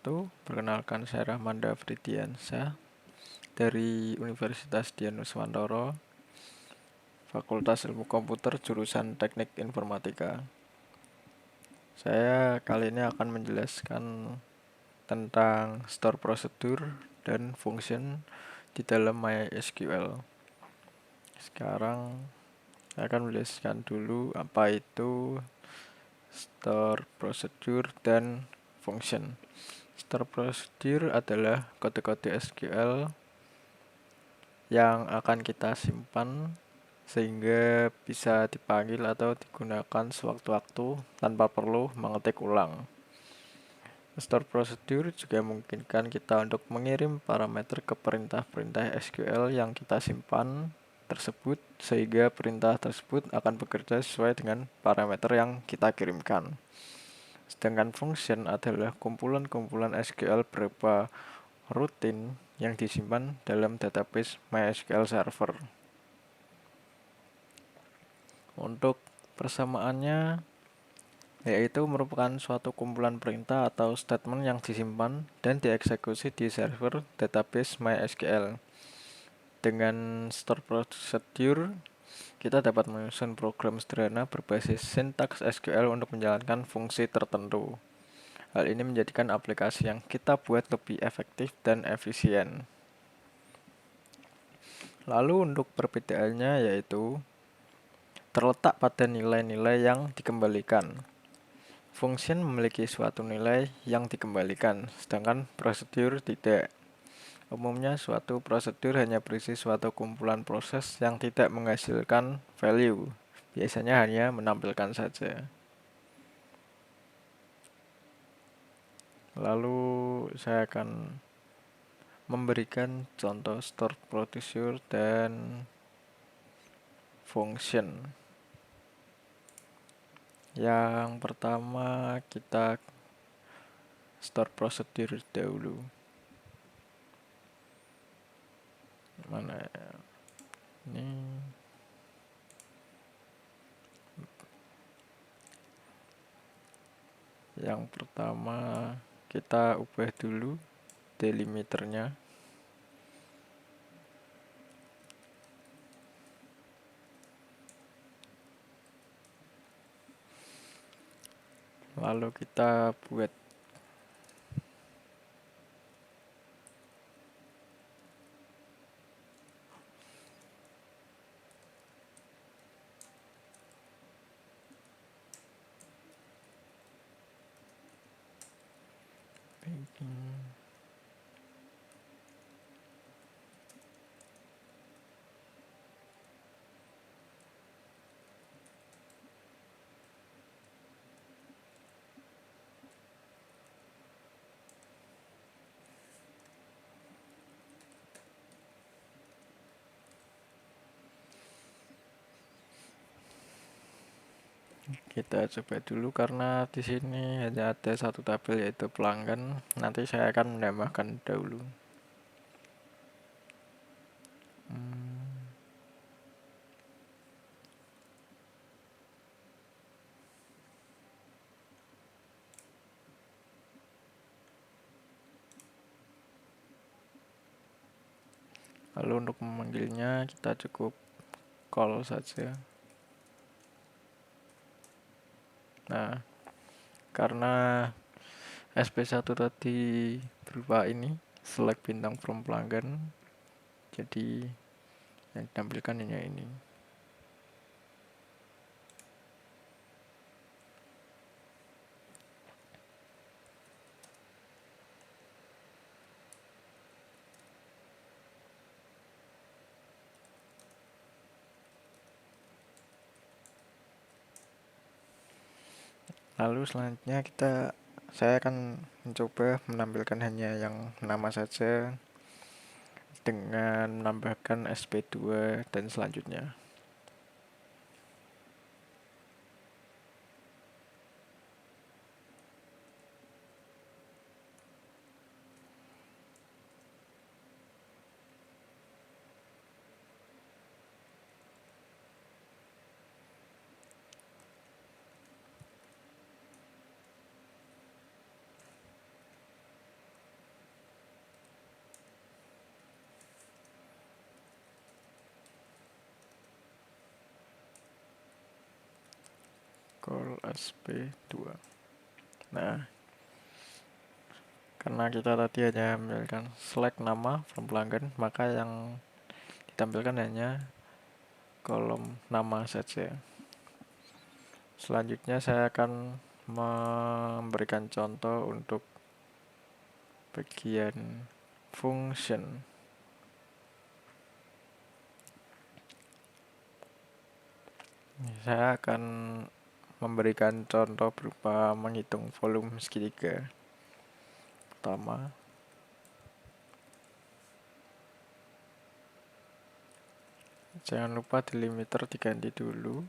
wabarakatuh. Perkenalkan, saya Rahmanda Fridiansyah dari Universitas Dianuswantoro, Fakultas Ilmu Komputer, jurusan Teknik Informatika. Saya kali ini akan menjelaskan tentang store prosedur dan function di dalam MySQL. Sekarang saya akan menjelaskan dulu apa itu store procedure dan function. Store procedure adalah kode-kode SQL yang akan kita simpan sehingga bisa dipanggil atau digunakan sewaktu-waktu tanpa perlu mengetik ulang. Store procedure juga memungkinkan kita untuk mengirim parameter ke perintah-perintah SQL yang kita simpan tersebut sehingga perintah tersebut akan bekerja sesuai dengan parameter yang kita kirimkan. Sedangkan function adalah kumpulan-kumpulan SQL berupa rutin yang disimpan dalam database MySQL Server. Untuk persamaannya, yaitu merupakan suatu kumpulan perintah atau statement yang disimpan dan dieksekusi di server database MySQL. Dengan store procedure, kita dapat menyusun program sederhana berbasis sintaks SQL untuk menjalankan fungsi tertentu. Hal ini menjadikan aplikasi yang kita buat lebih efektif dan efisien. Lalu untuk perbedaannya yaitu terletak pada nilai-nilai yang dikembalikan. Function memiliki suatu nilai yang dikembalikan, sedangkan prosedur tidak. Umumnya suatu prosedur hanya berisi suatu kumpulan proses yang tidak menghasilkan value. Biasanya hanya menampilkan saja. Lalu saya akan memberikan contoh store procedure dan function. Yang pertama kita store procedure dahulu. Mana ya? Ini yang pertama kita ubah dulu delimiternya. Lalu kita buat kita coba dulu karena di sini hanya ada satu tabel yaitu pelanggan. Nanti saya akan menambahkan dahulu. Lalu untuk memanggilnya kita cukup call saja. Nah, karena SP1 tadi berupa ini select bintang from pelanggan, jadi yang ditampilkan hanya ini. Lalu selanjutnya saya akan mencoba menampilkan hanya yang nama saja dengan menambahkan SP2 dan selanjutnya. call sp2. Nah, karena kita tadi hanya ambilkan select nama from pelanggan, maka yang ditampilkan hanya kolom nama saja. Selanjutnya saya akan memberikan contoh untuk bagian function. Saya akan memberikan contoh berupa menghitung volume segitiga. Pertama, jangan lupa delimiter diganti dulu.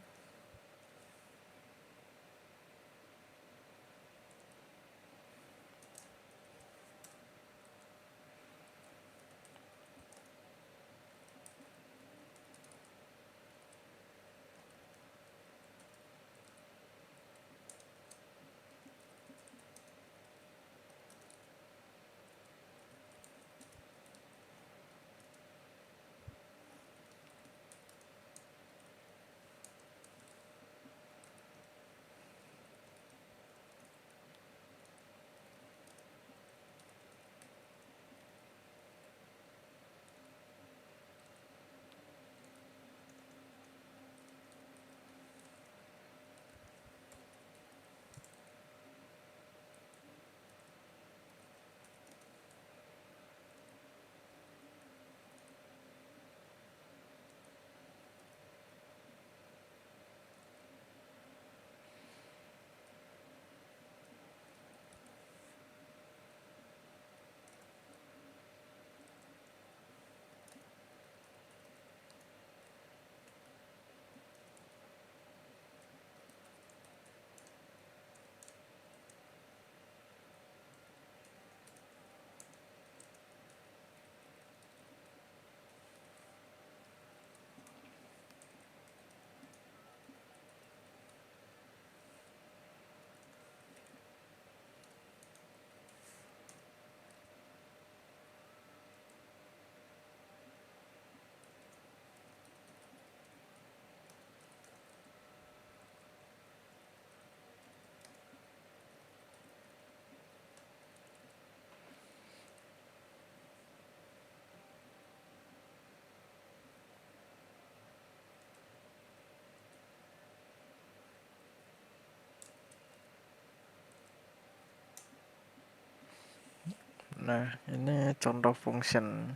Nah, ini contoh function.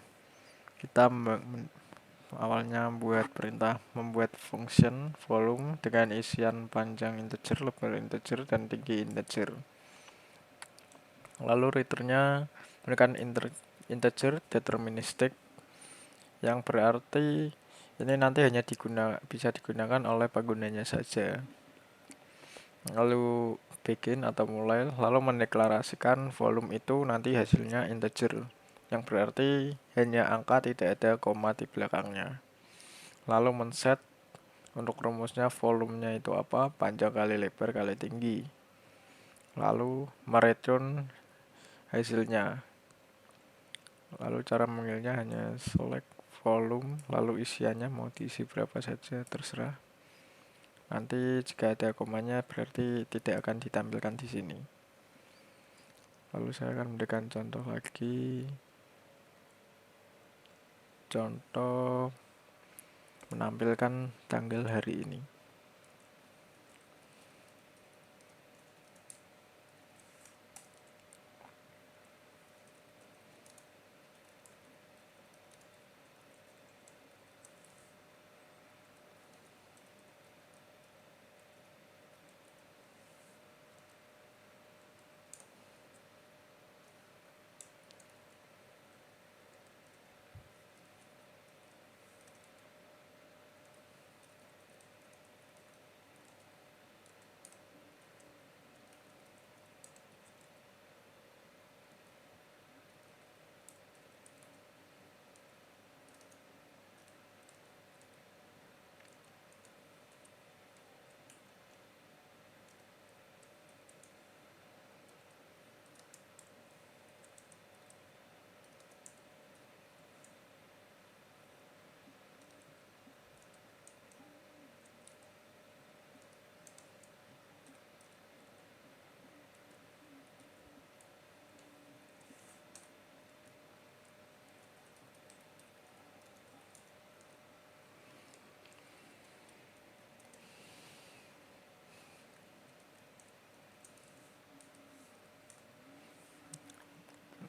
Kita awalnya membuat perintah membuat function volume dengan isian panjang integer, lebar integer, dan tinggi integer. Lalu returnnya memberikan integer deterministic, yang berarti ini nanti hanya bisa digunakan oleh penggunanya saja. Lalu begin atau mulai, lalu mendeklarasikan volume itu nanti hasilnya integer, yang berarti hanya angka, tidak ada koma di belakangnya. Lalu men-set untuk rumusnya volumenya itu apa, panjang kali lebar kali tinggi. Lalu mereturn hasilnya. Lalu cara mengambilnya hanya select volume, lalu isiannya mau diisi berapa saja, terserah. Nanti jika ada komanya berarti tidak akan ditampilkan di sini. Lalu saya akan memberikan contoh lagi. Contoh menampilkan tanggal hari ini.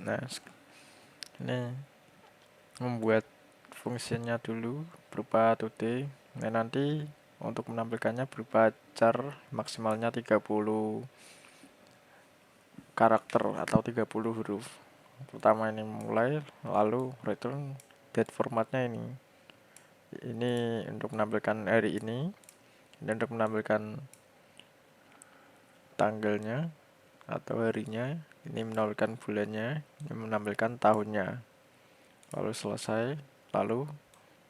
Nah, ini membuat fungsinya dulu berupa today. Nah, nanti untuk menampilkannya berupa char maksimalnya 30 karakter atau 30 huruf. Pertama ini mulai, lalu return date formatnya ini. Ini untuk menampilkan hari ini, dan untuk menampilkan tanggalnya atau harinya, ini menampilkan bulannya, ini menampilkan tahunnya. Lalu selesai, lalu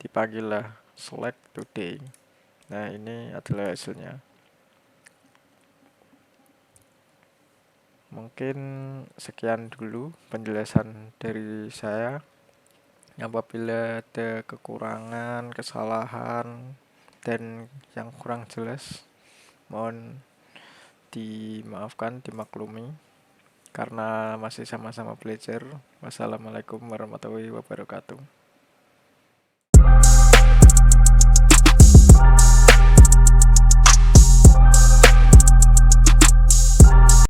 dipanggillah select today. Nah, ini adalah hasilnya. Mungkin sekian dulu penjelasan dari saya. Apabila ada kekurangan, kesalahan, dan yang kurang jelas, mohon dimaafkan, dimaklumi, karena masih sama-sama belajar. Wassalamualaikum warahmatullahi wabarakatuh.